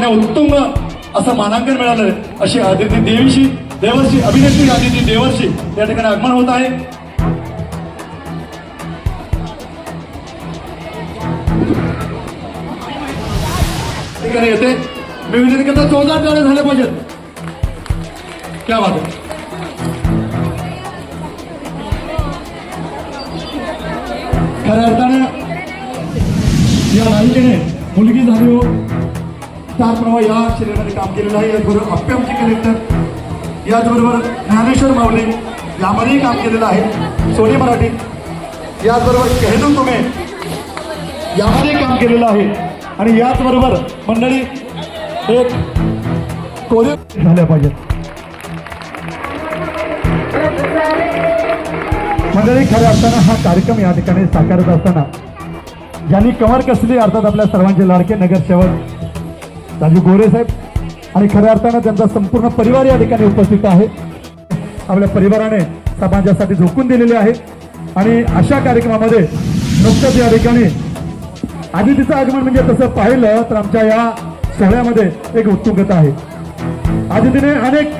ठिकाणी उत्तुंग असं मानांकन मिळालं. अशी आदिती देवर्षी अभिनेत्री आदिती देवर्षी या ठिकाणी आगमन होत आहे. ठिकाणी येते. मी विनंती करतो जोरदार टाळ्या झाल्या पाहिजेत. क्या बात आहे. खऱ्या अर्थानं या नायिकेने मुलगी झाली हो स्टार प्रवाह या शरीरामध्ये काम केलेलं आहे. याचबरोबर अप्प्यामचे कलेक्टर, याचबरोबर ज्ञानेश्वर माऊली यामध्येही काम केलेलं आहे. सोनी मराठी, याचबरोबर कहेतून तुम्ही यामध्ये काम केलेलं आहे. आणि याचबरोबर मंडळी एक कोरिओ झाल्या पाहिजेत. मंडळी खऱ्या अर्थानं हा कार्यक्रम या ठिकाणी साकारत असताना ज्यांनी कमर कसली अर्थात आपल्या सर्वांचे लाडके नगरसेवक राजू गोरे साहेब आणि खऱ्या अर्थानं त्यांचा संपूर्ण परिवार या ठिकाणी उपस्थित आहे. आपल्या परिवाराने समाजासाठी झोकून दिलेले आहे. आणि अशा कार्यक्रमामध्ये नुकतंच या ठिकाणी आदितीचं आगमन म्हणजे तसं पाहिलं तर आमच्या या सोहळ्यामध्ये एक उत्तुंगता आहे. आदितीने अनेक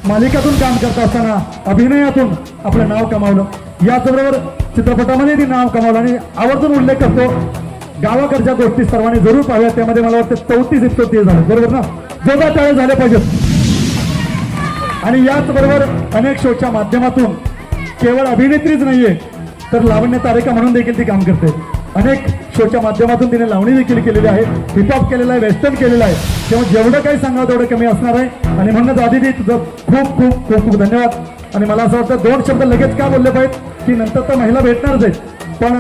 मालिकातून काम करत असताना अभिनयातून आपलं नाव कमावलं. याचबरोबर चित्रपटामध्ये ती नाव कमावलं आणि आवर्जून उल्लेख करतो गावाकडच्या गोष्टी सर्वांनी जरूर पाहाव्या. त्यामध्ये मला वाटतं 34 एपिसोड ते झाले बरोबर ना. जोरदार टाळ्या झाल्या पाहिजेत. आणि याचबरोबर अनेक शोच्या माध्यमातून केवळ अभिनेत्रीच नाहीये तर लावण्य तारिका म्हणून देखील ती काम करते. अनेक शोच्या माध्यमातून तिने लावणी देखील केलेली आहे, हिपहॉप केलेलं आहे, वेस्टर्न केलेलं आहे. तेव्हा जेवढं काही सांगा तेवढं कमी असणार आहे. आणि म्हणूनच आदिती तुझं खूप खूप खूप खूप धन्यवाद. आणि मला असं वाटतं 2 शब्द लगेच का बोलले पाहिजेत की नंतर तर महिला भेटणारच आहेत. पण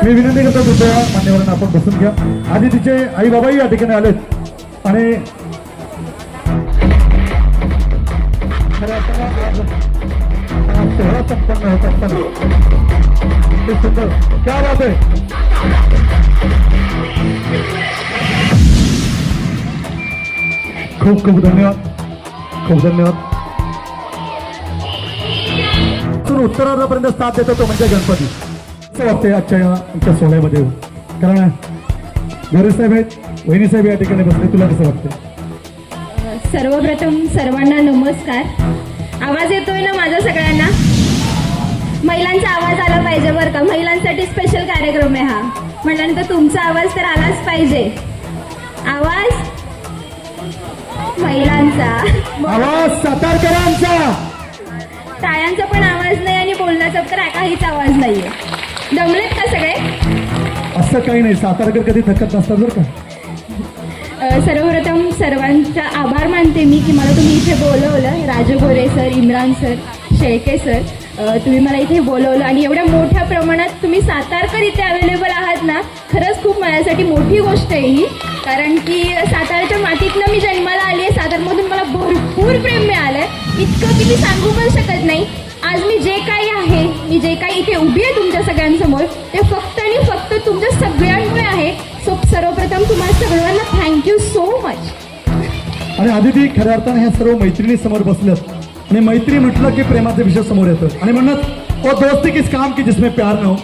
मी विनंती करतो दुसऱ्या मान्यवरांना आपण बसून घ्या. आदितीचे आई बाबाही या ठिकाणी आलेत. आणि सोहळा संपन्न होत असताना सुंदर क्या बात आहे. खूप खूप धन्यवाद, खूप धन्यवाद. उत्तरार्धापर्यंत साथ देतो तो म्हणजे गणपती. असं वाटतंय आजच्या आमच्या सोहळ्यामध्ये कारण गोरे साहेब आहेत, वहिनी साहेब या ठिकाणी बसले. तुला कसं वाटतं? सर्वप्रथम सर्वांना नमस्कार. आवाज येतोय ना माझा सगळ्यांना? महिलांचा आवाज आला पाहिजे बरं का. महिलांसाठी स्पेशल कार्यक्रम आहे हा. म्हटल्यानंतर तुमचा आवाज तर आलाच पाहिजे. आवाज महिलांचा, आवाज सातारकरांचा. टाळ्यांचा पण आवाज नाही आणि बोलण्याचा तर काहीच आवाज नाहीये. दमलेत का सगळे? असं काही नाही, सातारकर कधी थकत नसतात बरं का. सर्वप्रथम सर्वांचा आभार मानते मी की मला तुम्ही इथे बोलवलं. Raju Gore sir, Imran sir, Shelke sir, तुम्ही मला इथे बोलवलं आणि एवढ्या मोठ्या प्रमाणात तुम्ही सातारकर इथे अवेलेबल आहात ना. खरंच खूप माझ्यासाठी मोठी गोष्ट आहे ही. कारण की सातारच्या मातीतनं मी जन्माला आली आहे. सातारमधून मला भरपूर प्रेम मिळालं इतकं की मी सांगू पण शकत नाही. आज मी जे काही आहे, मी जे काही इथे उभी आहे तुमच्या सगळ्यांसमोर ते फक्त आणि फक्त तुमच्या सगळ्यांमुळे आहे. सो सर्वप्रथम तुम्हाला सगळ्यांना थँक्यू सो मच. आणि आदिती खऱ्या अर्थाने ह्या सर्व मैत्रिणी समोर बसल्यात आणि मैत्री म्हटलं की प्रेमाचे विषय समोर येतं. आणि म्हणत वो दोस्ती किस काम की जिसमें प्यार न हो.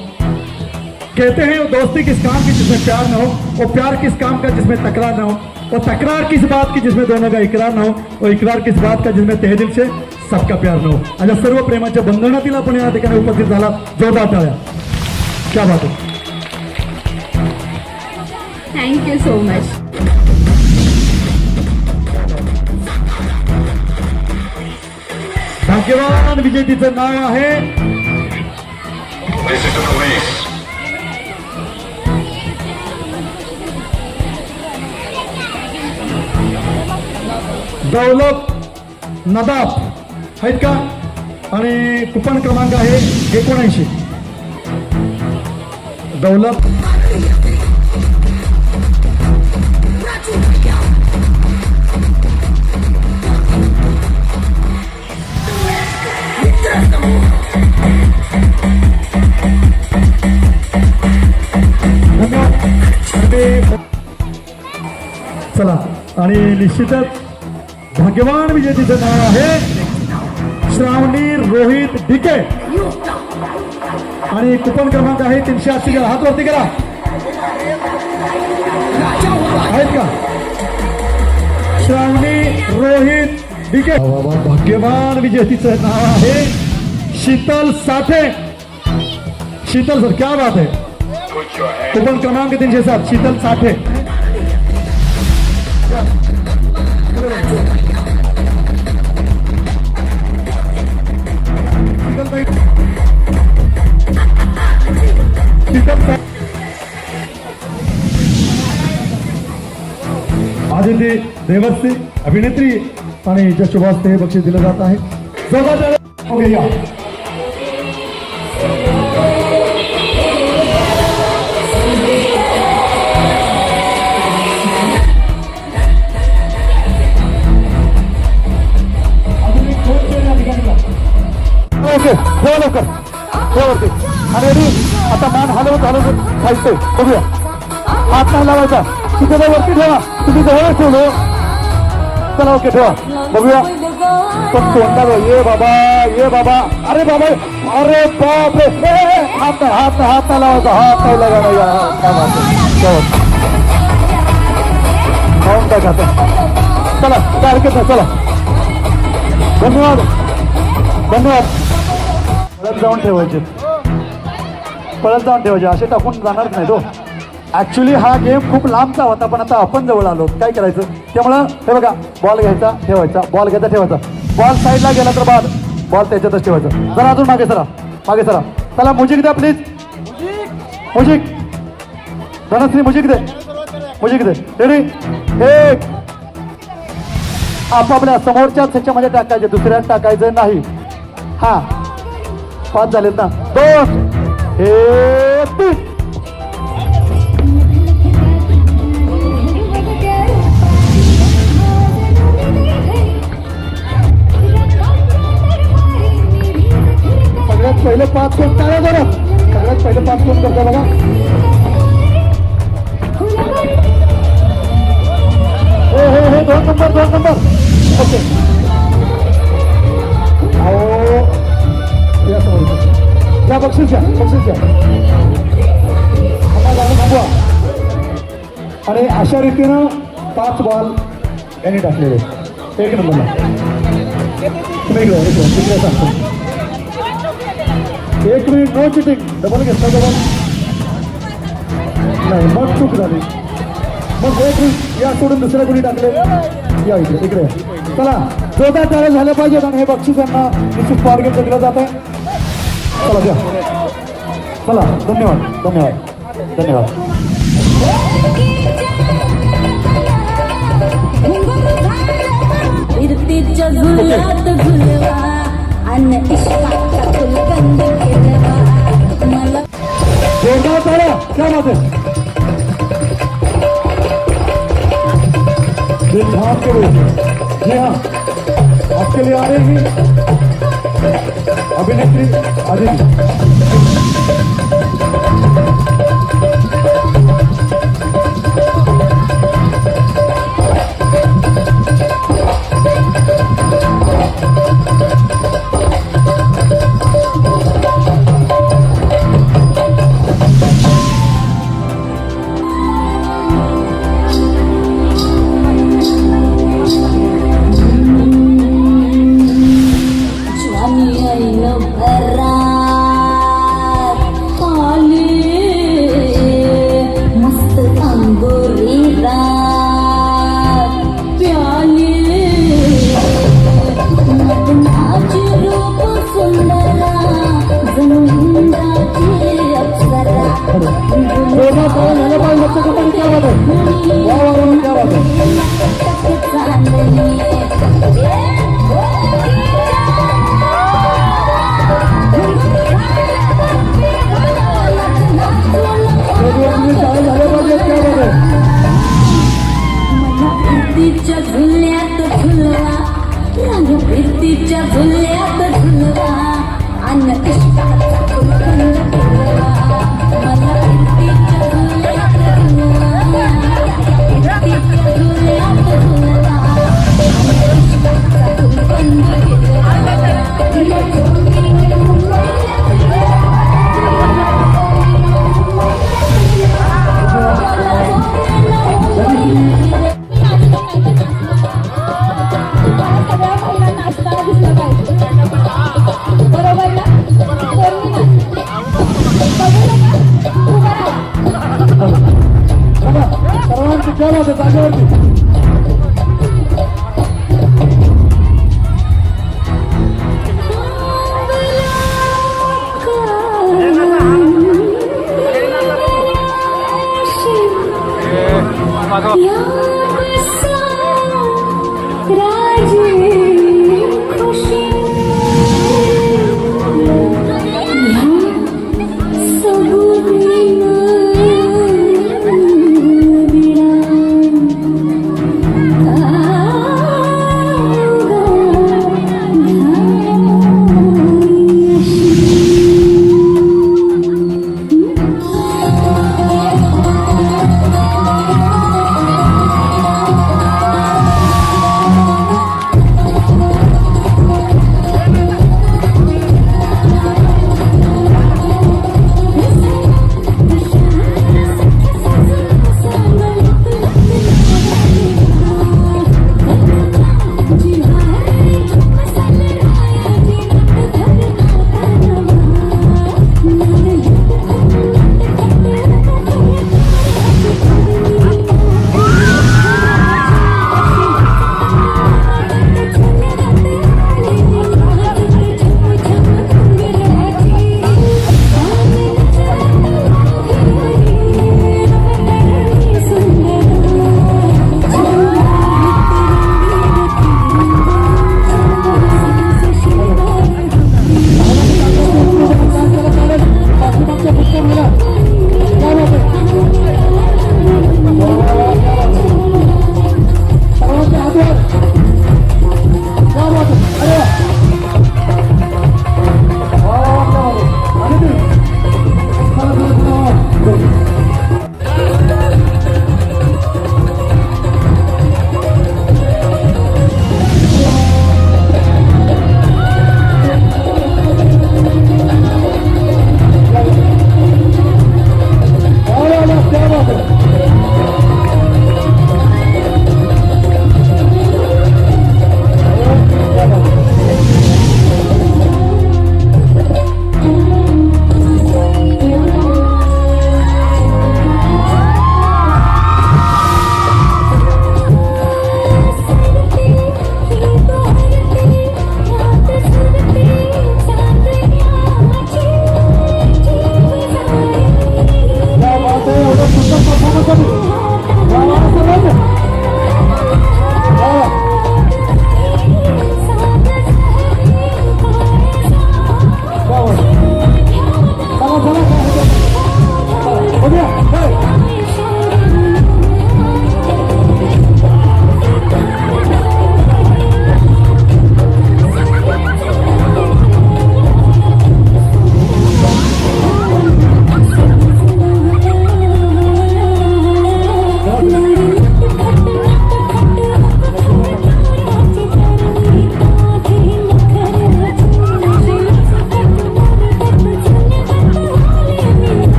कहते हैं वो दोस्ती किस काम की जिसमें प्यार न हो. वो प्यार किस काम का जिसमें तकरार न हो. वो तकरार किस बात की जिसमें दोनों का इकरार न हो. वो इकरार किस बात का जिसमें तहे दिल से सबका प्यार न हो. अशा सर्व प्रेमाच्या बंधनातील आपण या ठिकाणी उपस्थित झाला. जोरदार टाळ्या. क्या बात आहे. Thank you so much. भाग्यवान विजेतीचं नाव आहे दौलत नदाफ आहेत का. आणि कुपन क्रमांक आहे 79. दौलत चला. आणि निश्चितच भाग्यवान विजेतीचं नाव आहे श्रावणी रोहित डिके. आणि कुपन क्रमांक आहे 380. हात वरती करा. आहेत का? श्रावणी रोहित डिके. भाग्यवान विजेतीचं नाव आहे शीतल साठे. शीतल सर क्या बात आहे. कुपन क्रमांक 307 शीतल साठे. आदिती देवस्ती अभिनेत्री आणि हिच्या शुभास्ते हे बक्षीस दिलं जात आहे. ओके या. ओके हो लवकर वरती आणि रेडी. आता मान हलवत खायचंय. बघूया. हात नाही लावायचा. तिथे वरती ठेवा. तुम्ही जवळ ठेवलो. चला ओके ठेवा. बघूया. पण तोंडाला ये बाबा ये बाबा. अरे बाबा अरे बाप रे. हात नाही हात नाही हात नाही लावायचा. हात नाही लागायला. खाऊन टाका. चला काय हरकत नाही. चला धन्यवाद धन्यवाद. पळत जाऊन ठेवायचे. पळत जाऊन ठेवायचे. असे टाकून जाणारच नाही तो. ऍक्च्युली हा गेम खूप लांबचा होता पण आता आपण जवळ आलो. काय करायचं त्यामुळं हे बघा बॉल घ्यायचा ठेवायचा. बॉल घ्यायचा ठेवायचा. बॉल साईडला गेला तर बॉल त्याच्यातच ठेवायचा. जरा अजून मागे सरा मागे सरा. चला म्युझिक द्या please. Music Dhanashree music they. Music they. Ready. एक आपापल्या समोरच्याच ह्याच्यामध्ये टाकायचे. दुसऱ्यात टाकायचं नाही. हा 5 झालेत ना. 2 हे 3. सगळ्यात पहिले 5 कोण टाळ्या जरा. सगळ्यात पहिले 5 कोण करता बघा. हे 2 नंबर 2 नंबर. ओके अहो या समोर या. बक्षीस घ्या बक्षीस घ्या. थांबवा. आणि अशा रीतीनं 5 बॉल यांनी टाकलेले. 1 नंबरला तुम्ही इकडे सांगतो. 1 मिनिट नो चिटिंग. डबल घेतला डबल नाही मग चूक झाली. मग 1 मिनिट या सोडून दुसऱ्या कोणी टाकले. या इकडे इकडे. चला जोरदार टाळ्या झाल्या पाहिजेत आणि हे बक्षीस यांना निश्चित पारगत दिलं जात आहे. चला द्या. चला धन्यवाद धन्यवाद धन्यवाद. कीर्तीच्या झुल्यात झुलवा अन्न इश्काचा फुलगंध केलवा मला. जोरदार टाळ्या. क्या बात है. दिल थाम के बोलिए. जी हाँ आपके लिए आ रही अभिनेत्री आदिति.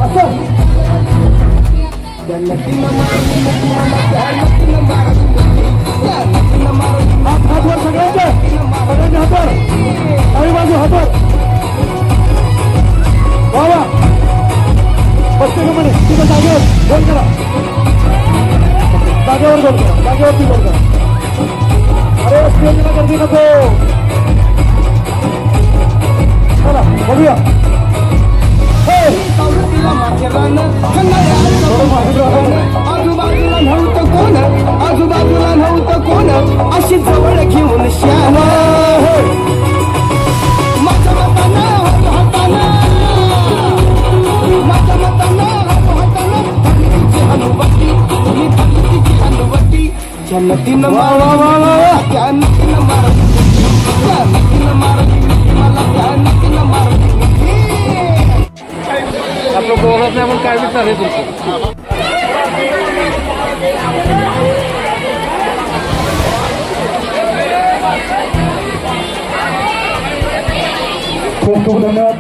असं हातवर सगळ्यांचे हातवर काही बाजू हातवर वा वा बसते का म्हणे तिथं जागेवर गोल करा जागेवर गोल करा जागेवरती गोल करा अरे स्टेजला गर्दी नको चला बघूया आजूबाजूला नव्हतं कोण अशी जवळ घेऊन श्याम माझ्या मतानं हनुवटी जन्नतीनं आपलं बोलत नाही आपण काय बी चालेल तुमचं खूप खूप धन्यवाद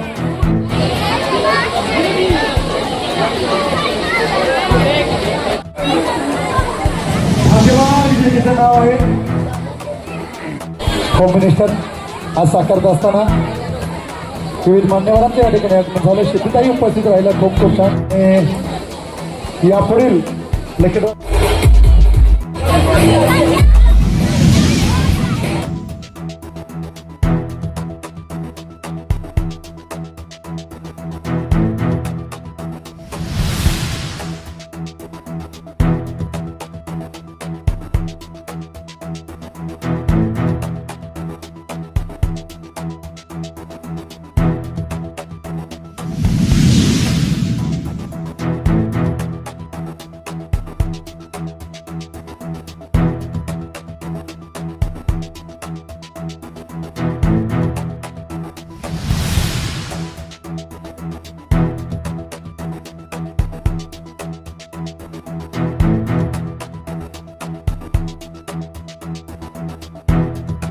भाग्यवान विजेतेचं नाव आहे होम मिनिस्टर आज साकारत असताना विविध मान्यवरांच्या या ठिकाणी आगमन झालं शेतीताई उपस्थित राहिला खूप खूप छान यापुढील लेखित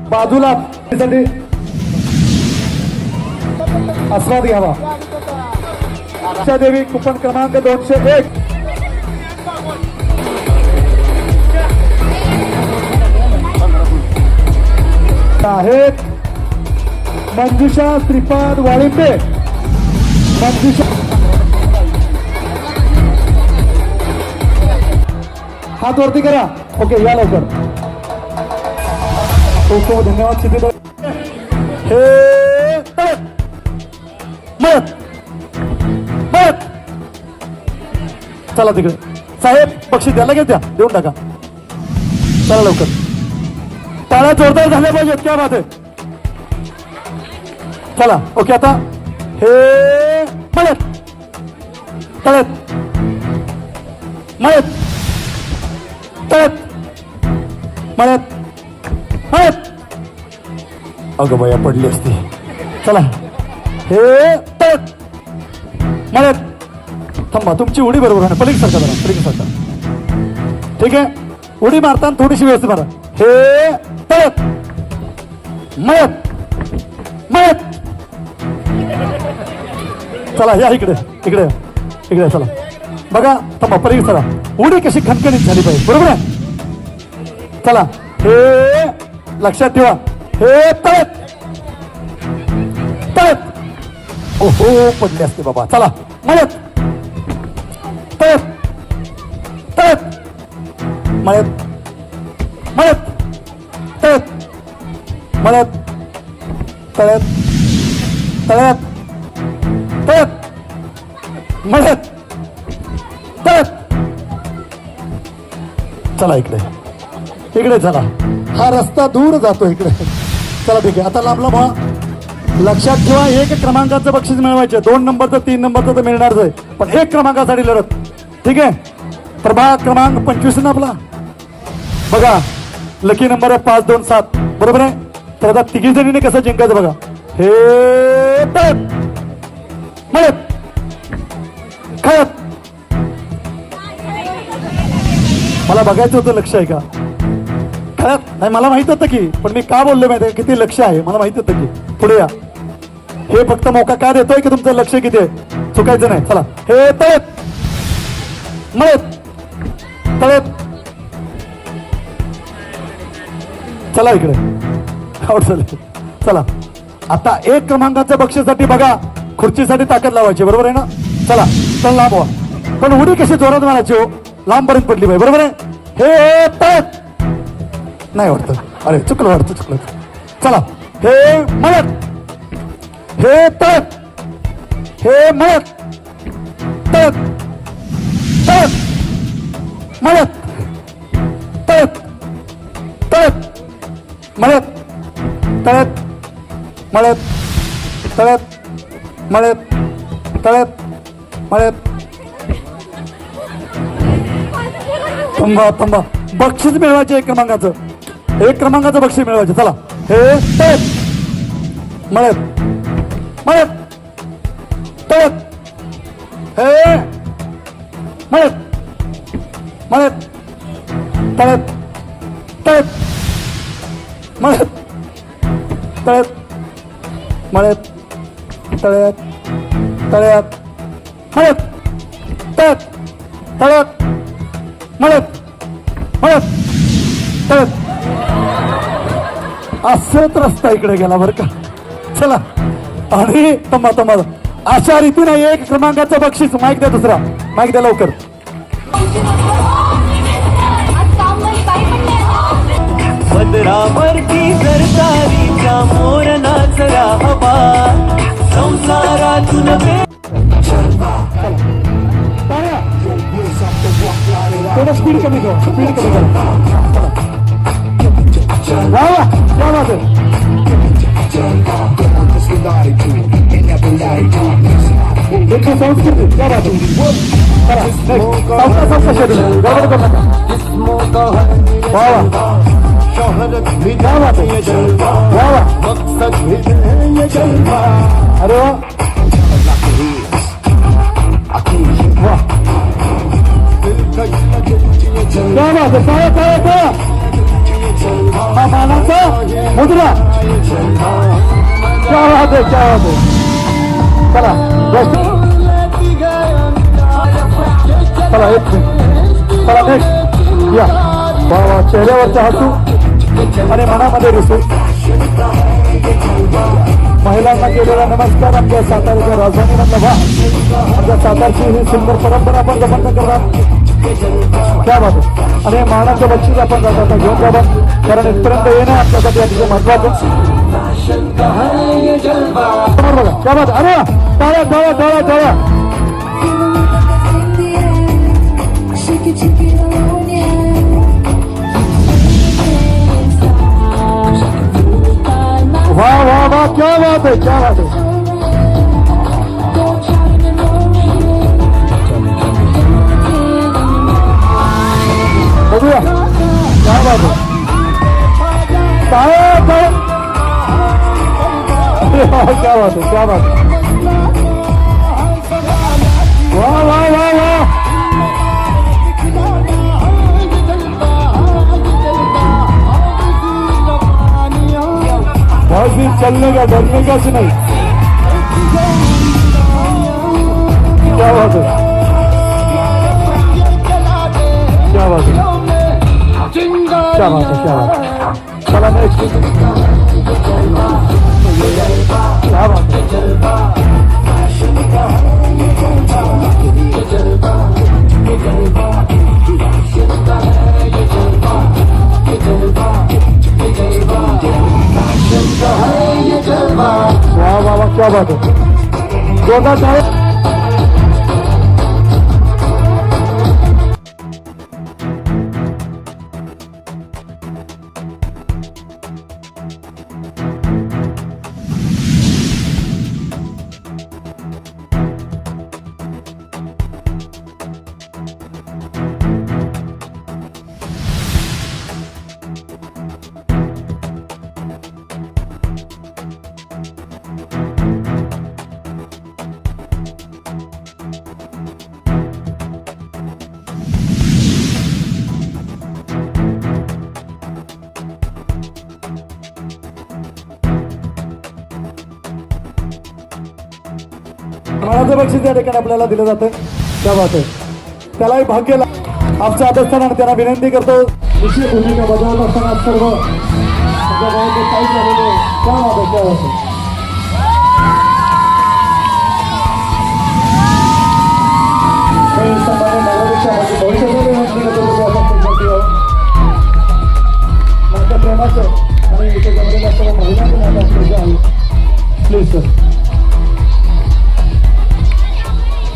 बाजूला आस्वाद घ्यावा देवी कुपन क्रमांक 201 आहेत मंजुषा श्रीपाद वाळिंबे मंजुषा हात वरती करा ओके या लवकर खूप खूप धन्यवाद सिद्धी हे मत मत चला तिकडे साहेब बक्षीस द्यायला घेत्या देऊन टाका चला लवकर टाळ्या जोरदार झाल्या पाहिजेत क्या बात आहे चला ओके आता हे मळत तळत मळत तळत मळत मळत अगं बाया पडली असती चला हे तळत मळत थांबा तुमची उडी बरोबर आहे पलीकडे सरका जरा पलीकडे सरका ठीक आहे उडी मारताना थोडीशी व्यवस्थित मारा हे तळत मळत मळत चला या इकडे इकडे इकडे चला बघा थांबा पलीकडे चला उडी कशी खणखणीत झाली पाहिजे बरोबर आहे चला हे लक्षात ठेवा हे तळत तळत ओहो पडले असते बाबा चला मळत तळत तळत मळत मळत तळत मळत तळत तळत तळत मळत तळत चला इकडे इकडे चला हा रस्ता दूर जातो इकडे चला ठीक आहे आता लांब लांब व्हा लक्षात ठेवा एक क्रमांकाचं बक्षीस मिळवायचे 2 नंबरचं 3 नंबरचं तर मिळणारच आहे पण 1 क्रमांकासाठी लढत ठीक आहे प्रभाग क्रमांक 25 ना आपला बघा लकी नंबर आहे 527 बरोबर आहे तर आता तिघी जणीने कसं जिंकायचं बघा हे तळत मळत खळत मला बघायचं होतं लक्ष आहे का खळत नाही मला माहित होतं की पण मी का बोललो माहिती आहे किती लक्ष आहे मला माहित होतं की पुढे या हे फक्त मौका काय देतोय की तुमचं लक्ष किती आहे चुकायचं नाही. चला हे तळेत मळेत तळेत. चला इकडे आउट झाले. चला आता 1 क्रमांकाच्या बक्षीसाठी बघा, खुर्चीसाठी ताकद लावायची, बरोबर आहे ना. चला चल लांब व्हा, पण उडी कशी जोरात मारायची हो, लांबपर्यंत पडली पाहिजे, बरोबर आहे. हे तळेत नाही वाटतं, अरे चुकलं वाटतं, चुकलं. चला हे मळत, हे तळत, हे मळत, तळत, तळत, मळत, तळत, तळत, मळत, तळत, मळत, तळत, मळत, तळत, मळत. थांबा थांबा, बक्षीस मिळवायचे 1 क्रमांकाचं, 1 क्रमांकाचं बक्षीस मिळवायचं. चला हे तळत मळत मळत तळत, हे मळत मळत तळत, तळत मळत, तळत मळत, तळत, तळ्यात मळत, तळत, तळत मळत, मळत, तळत. असंच रस्ता इकडे गेला बरं का. चला आणि तंबा तंबा, अशा रीतीने 1 क्रमांकाचं बक्षीस. माईक द्या, दुसरा माईक द्या लवकर. पदरावरती सरकारीच्या मोर नाचला हवा, संसारातून थोडं स्पीड कमी करा, स्पीड कमी करा. वा वा, क्या बात आहे. देखो संस्कृती, क्या बात आहे. चला next. सावका सावका शेड्यूल, गडबड करू नका. वा वा, क्या बात आहे. वा वा, अरे वा वा, क्या बात आहे. काय काय काय हा मानाचा मुद्रा, क्या बात आहे, क्या बात आहे. चला चला एक मिनिट, चला नेक्स्ट या. वा वा, चेहऱ्यावरचा हसू आणि मनामध्ये रुसू. महिलांना केलेला नमस्कार. आमच्या साताऱ्याच्या राजधानीमधला वा, आमच्या सातारची ही सुंदर परंपरा आपण जपन करणार. क्या बात आहे. आणि मानाचं बक्षीस आपण जाता घेऊन जावा, कारण इथपर्यंत येणं आपल्यासाठी अतिशय महत्वाचं. बघा क्या बात. अरे टाळ्या टाळ्या टाळ्या टाळ्या. वाह वाह वाह, क्या बात है, क्या बात है. बघूया क्या बात है. काय काय, क्या बात है, क्या बात है. वाह वाह वाह वाह. बहुत दिन चलने का, डरने का से नहीं. क्या बात है, क्या बात है, क्या बात है, क्या बात है. चला नेक्स्ट. क्या बात है. वाह वाह वाह, क्या बात है. जोरदार ताली. मोठं बक्षीस या ठिकाणी आपल्याला दिलं जातं. त्या बात आहे, त्यालाही भाग्य आमच्या अध्यक्षांना त्यांना विनंती करतो. विशेष भूमिका बजावत असताना सर्व आपल्या गावाचे काही झालेले त्या बाबत प्रेमाचं आणि इथे जमलेल्या सर्व महिलांचं प्लीज सर.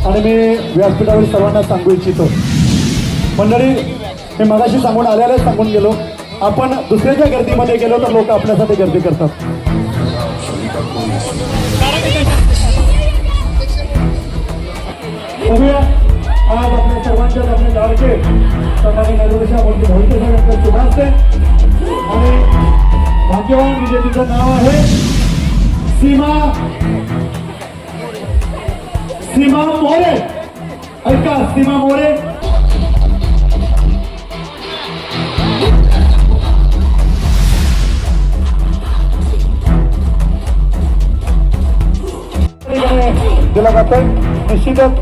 आणि मी व्यासपीठावर सर्वांना सांगू इच्छितो, मंडळी मी मगाशी सांगून आल्यालाच सांगून गेलो, आपण दुसऱ्याच्या गर्दीमध्ये गेलो तर लोक आपल्यासाठी गर्दी करतात. बघूया आज आपल्या सर्वांच्याच आपले लाडके समाधी नगरच्या भोईटे साहेबांचं शुभ असते आणि भाग्यवान विजेतीचं नाव आहे सीमा मोरे. ऐका, सीमा मोरे. दिला जातोय निश्चितच.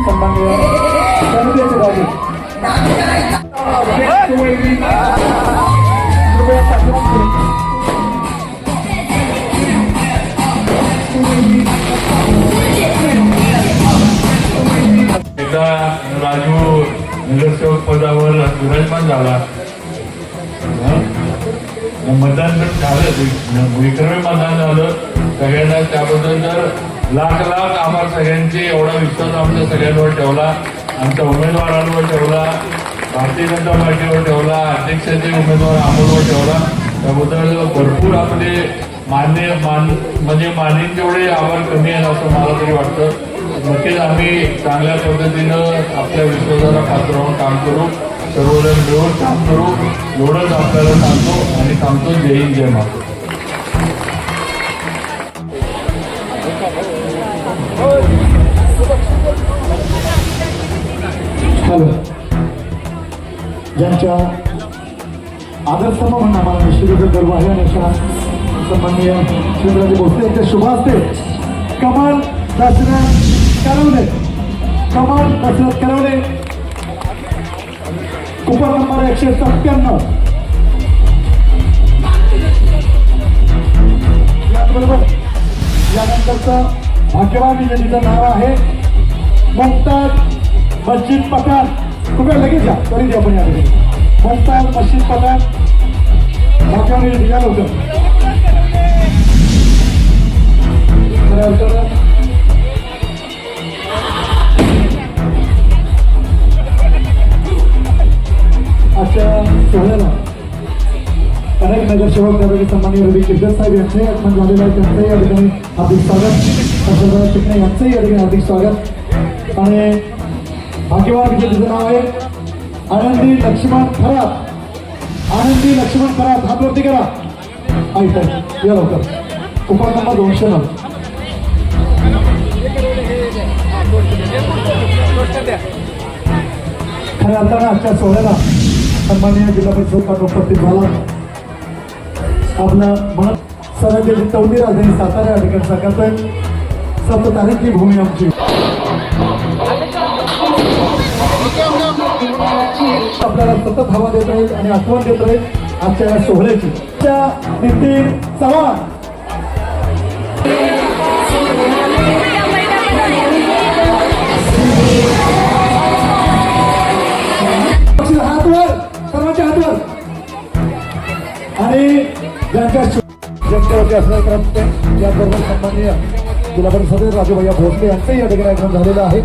सन्माननीय समितीचे राजे एकदा राजू नगरसेवक पदावर विराजमान झाला, मतदान झालं, विक्रमी मतदान झालं सगळ्यांना. त्याबद्दल तर लाख आभार सगळ्यांचे. एवढा विश्वास आमच्या सगळ्यांवर ठेवला, आमच्या उमेदवारांवर ठेवला, भारतीय जनता पार्टीवर ठेवला, अध्यक्षाचे उमेदवार अमोलवर ठेवला. त्याबद्दल भरपूर आपले मानेन तेवढे आभार कमी आहेत असं मला तरी वाटतं. नक्कीच आम्ही चांगल्या पद्धतीनं आपल्या विश्वासाला पात्र होऊन काम करू, सर्वजण मिळून काम करू एवढंच आपल्याला सांगतो आणि सांगतो. जय हिंद, जय महाराष्ट्र. ज्यांच्या आदर्शमा म्हणून आम्हाला निश्चितच गर्व आहे आणि अशा सन्माननीय शिवराज भोसले यांच्या शुभ हस्ते कमाल दशरथ करवले, कमाल दशरथ करवले कुपन नंबर 197. याचबरोबर यानंतरचं भाग्यवान विजेतीचं नाव आहे मुमताज मस्जिद पठाण. कुठे लगेच जा तरी द्या आपण याकडे. मुमताज मस्जिद पठाण भाग्यवान विजेती या लवकर. आजच्या सोहळ्याला अनेक नगरसेवक त्यापैकी सन्माननीय रवी किर्जत साहेब यांचंही आगमन झालेलं आहे. त्यांचंही या ठिकाणी हार्दिक स्वागत. हर्षवर्धन चिकणे यांचंही या ठिकाणी हार्दिक स्वागत. आणि भाग्यवान विजेतीचं नाव आहे आनंदी लक्ष्मण खरात. आनंदी लक्ष्मण खरात, हात वरती करा. ऐकत या लवकर. Coupon number 209. खऱ्या अर्थानं आजच्या सोहळ्याला सन्माननीय जिल्हा परिषद उपस्थित झाला. आपलं मन सरांची चौथी राजधानी सातारा या ठिकाणी साकारतोय. 7 तारीखची भूमी आमची. आपल्याला सतत हवा देत राहील आणि आठवण देत राहील आजच्या या सोहळ्याची. नितीन चव्हाण हातवर, सर्वांच्या हातवर. आणि ज्यांच्या जनतेवरती असणार करत याबरोबर सन्माननीय जिल्हा परिषद राजूभाई भोसले यांचंही या ठिकाणी आगमन झालेलं आहे.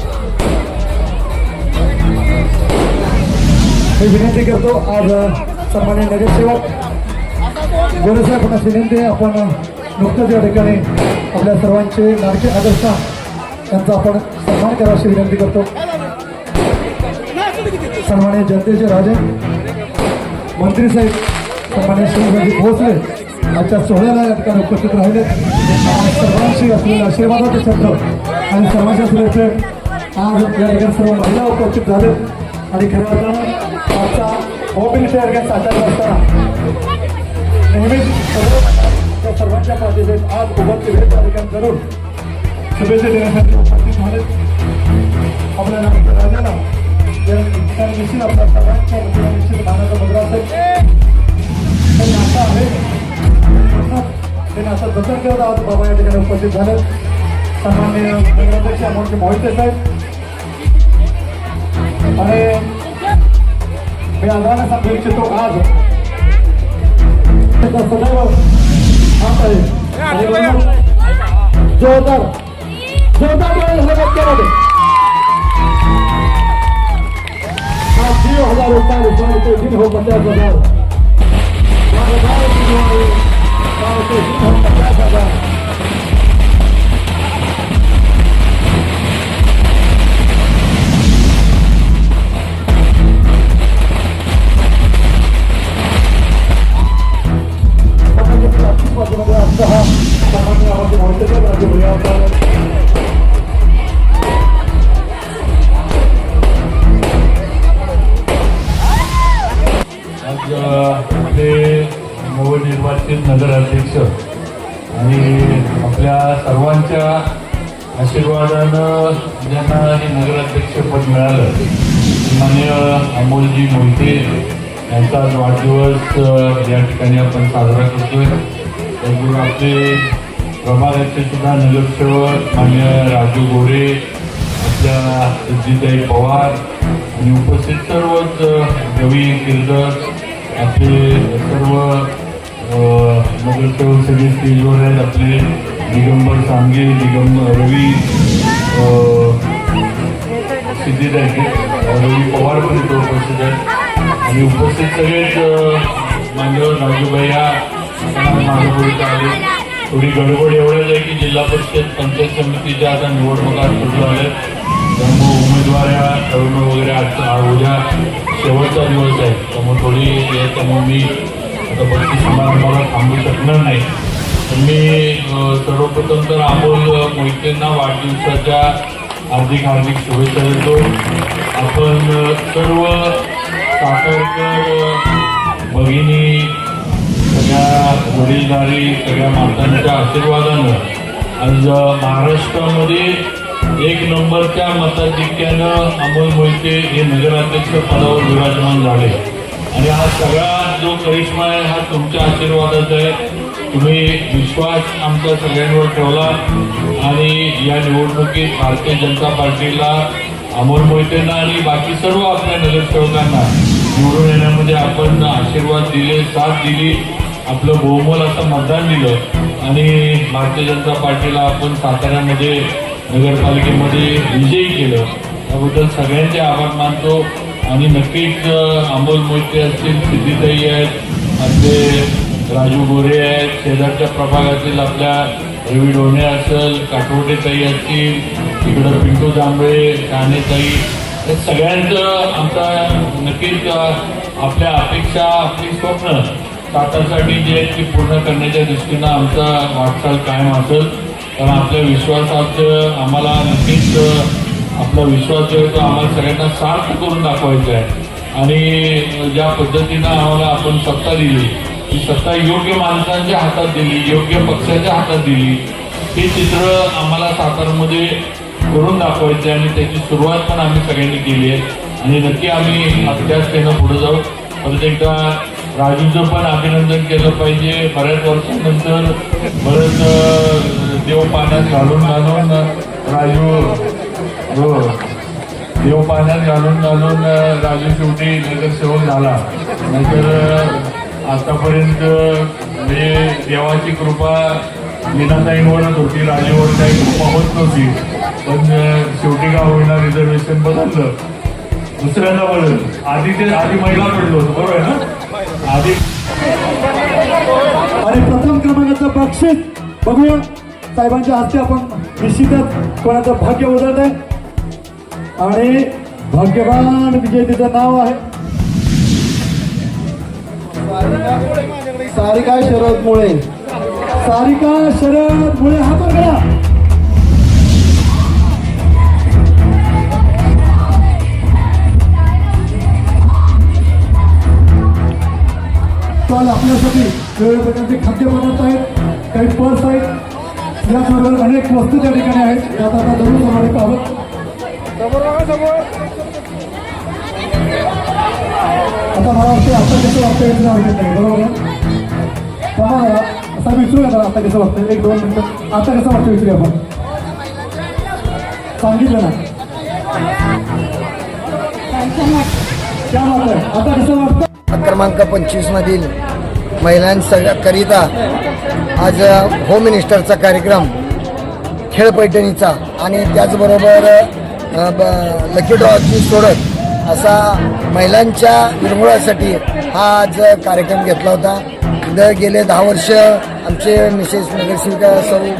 मी विनंती करतो आज सन्माननीय नगरसेवक गोरेसाहेब पुन्हा विनंती आहे, आपण नुकतंच या ठिकाणी आपल्या सर्वांचे लाडके आदर्श यांचा आपण सन्मान करा अशी विनंती करतो. सन्माननीय जनतेचे राजे मंत्री साहेब सन्माननीय शिवराजी भोसले आजच्या सोहळ्याला या ठिकाणी उपस्थित राहिले. सर्वांशी असलेले आशीर्वादाचे छत्र आणि सर्वांच्या सुरक्षे आज या ठिकाणी सर्व महिला उपस्थित झाले. आणि खऱ्या अर्थानं आजचा मोबिलिटी अर्गन साकारत असताना नेहमीच त्या सर्वांच्या पाठीत आज उभं वेळ त्या ठिकाणी जरूर शुभेच्छा देण्यासाठी उपस्थित झाले. आपल्या राजाला या ठिकाणी निश्चित आपल्या सर्वांच्या वतीने निश्चित मानाचा मुद्रा असेल. काही नातं आहे ते नातं जतन करत आहोत. बाबा या ठिकाणी उपस्थित झाले. सन्माननीय नगराध्यक्ष अमोलजी मोहिते साहेब आणि मी आग्रहाने सांगू इच्छितो आज सदैव हात आहे आणि जोरदार केलं. हा 20,000 रुपये दिन हो 50,000 50,000. हा सामान्य आवाज मोहिते साहेब राज्य भूयावतार आज आपले नवनिर्वाचित नगराध्यक्ष आणि आपल्या सर्वांच्या आशीर्वादानं ज्यांना हे नगराध्यक्षपद मिळालं माननीय अमोलजी मोहिते यांचा आज वाढदिवस या ठिकाणी आपण साजरा करतोय. त्याचबरोबर आपले प्रभागाचे सुद्धा नगरसेवक माननीय राजू गोरे, आपल्या सिद्धिताई पवार आणि उपस्थित सर्वच रवी किर्दर, आपले सर्व नगरसेवक सगळे स्टेजवर आहेत. आपले दिगंबर सांगे, रवी सिद्धिताई रवी पवार पण इथे उपस्थित आहेत आणि उपस्थित सगळेच मान्यवर राजूभैया मागपुढे आले. थोडी गडबड एवढ्याच आहे की जिल्हा परिषद पंचायत समितीच्या आता निवडणुका सुरू झाल्या. त्यामुळे उमेदवार या ठरवणं वगैरे आज उद्या शेवटचा दिवस आहे. त्यामुळे थोडी त्यामुळे मी आता बक्षीस समारंभाला थांबू शकणार नाही. तर मी सर्वप्रथम तर अमोल मोहितेंना वाढदिवसाच्या हार्दिक शुभेच्छा देतो. आपण सर्व साखरकर भगिनी सगळ्या वडीलधारी सगळ्या मातांच्या आशीर्वादानं आज महाराष्ट्रामध्ये 1 नंबरच्या मताधिक्यानं अमोल मोहिते हे नगराध्यक्ष पदावर विराजमान झाले. आणि हा सगळा जो करिश्मा आहे हा तुमच्या आशीर्वादाचा आहे. तुम्ही विश्वास आमच्या सगळ्यांवर ठेवला आणि या निवडणुकीत भारतीय जनता पार्टीला अमोल मोहितेंना आणि बाकी सर्व आपल्या नगरसेवकांना निवडून येण्यामध्ये आपण आशीर्वाद दिले, साथ दिली, आपलं बहुमोल असं मतदान दिलं आणि भारतीय जनता पार्टीला आपण साताऱ्यामध्ये नगरपालिकेमध्ये विजयी केलं. त्याबद्दल सगळ्यांचे आभार मानतो. आणि नक्कीच अमोल मोहिते असतील, सिद्धिताई आहेत, आपले राजू गोरे आहेत, शेजारच्या प्रभागातील आपल्या रवी डोणे असेल, काठवटेताई असतील, इकडं पिंटू जांभळे, कानेताई, हे सगळ्यांचं आमचा नक्कीच आपल्या अपेक्षा, आपली स्वप्न सातारसाठी जे आहेत ती पूर्ण करण्याच्या दृष्टीनं आमचा वाटचाल कायम असेल. कारण आपल्या विश्वासात आम्हाला नक्कीच आपला विश्वास जो आहे तो आम्हाला सगळ्यांना सार्थ करून दाखवायचा आहे. आणि ज्या पद्धतीनं आम्हाला आपण सत्ता दिली ती सत्ता योग्य माणसांच्या हातात दिली, योग्य पक्षाच्या हातात दिली, हे चित्र आम्हाला सातारमध्ये करून दाखवायचं आहे. आणि त्याची सुरुवात पण आम्ही सगळ्यांनी केली आहे आणि नक्की आम्ही अभ्यासतेनं पुढे जाऊ. परत एकदा राजूचं पण अभिनंदन केलं पाहिजे. बऱ्याच वर्षांनंतर बरंच देव पाण्यात घालून राजू देव पाण्यात घालून राजू शेवटी नगरसेवक झाला. नाहीतर आतापर्यंत म्हणजे देवाची कृपा मीनाताईंवरच होती, राजूवर काही कृपा होत नव्हती. पण शेवटी का होईना रिझर्वेशन बदललं, दुसऱ्यांदा बदल. आधी महिला पडलो होतो, बरोबर आहे ना. आधी आणि प्रथम क्रमांकाचं बक्षीस बघूया साहेबांच्या हस्ते आपण निश्चितच कोणाचं भाग्य उजळत आहे. आणि भाग्यवान विजेतेचं नाव आहे सारिका शरद मुळे. सारिका शरद मुळे. हा पण करा. स्टॉल आपल्यासाठी वेगवेगळ्या प्रकारचे खाद्यपदार्थ आहेत, काही पर्स आहेत, याचबरोबर अनेक वस्तू त्या ठिकाणी आहेत. त्यात आता जरूर तुम्हाला पाहत आता मला वाटतं आता कसं वाटतं याचं आवडत नाही, बरोबर आहे? त्यामुळे आता विचारूया का आता कसं वाटतं, 1-2 मिनिटं आता कसं वाटतं विचारूया आपण. सांगितलं ना क्या वाटतं आता कसं वाटतं. क्रमांक 25 मधील महिलांकरिता आज होम मिनिस्टरचा कार्यक्रम खेळ पैठणीचा आणि त्याचबरोबर लकी ड्रॉची सोडत असा महिलांच्या विरंगुळ्यासाठी हा आज कार्यक्रम घेतला होता. गेले 10 वर्ष आमचे मिसेस नगरसेविका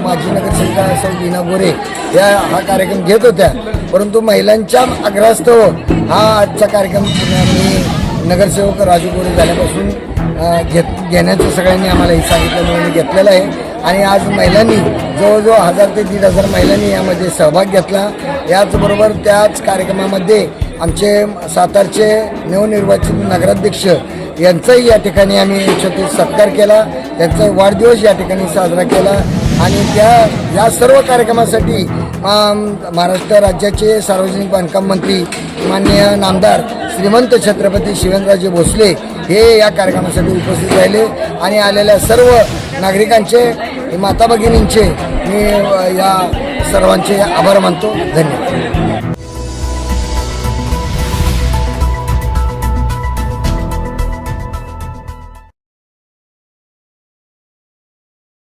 माजी नगरसेविका सौ लीना गोरे या हा कार्यक्रम घेत होत्या, परंतु महिलांच्या आग्रहास्तव हा आजचा कार्यक्रम मी नगरसेवक राजू गोरे झाल्यापासून घेण्याचं सगळ्यांनी आम्हाला सांगितल्यामुळे मी घेतलेलं आहे. आणि आज महिलांनी जवळजवळ 1000 ते 1500 महिलांनी यामध्ये सहभाग घेतला. याचबरोबर त्याच कार्यक्रमामध्ये आमचे सातारचे नवनिर्वाचित नगराध्यक्ष यांचाही या ठिकाणी आम्ही छोटे सत्कार केला, त्यांचा वाढदिवस या ठिकाणी साजरा केला. आणि या सर्व कार्यक्रमासाठी महाराष्ट्र राज्याचे सार्वजनिक बांधकाम मंत्री माननीय नामदार श्रीमंत छत्रपती शिवेंद्रराजे भोसले हे या कार्यक्रमासाठी उपस्थित राहिले. आणि आलेल्या सर्व नागरिकांचे, माता भगिनींचे मी या सर्वांचे आभार मानतो. धन्यवाद.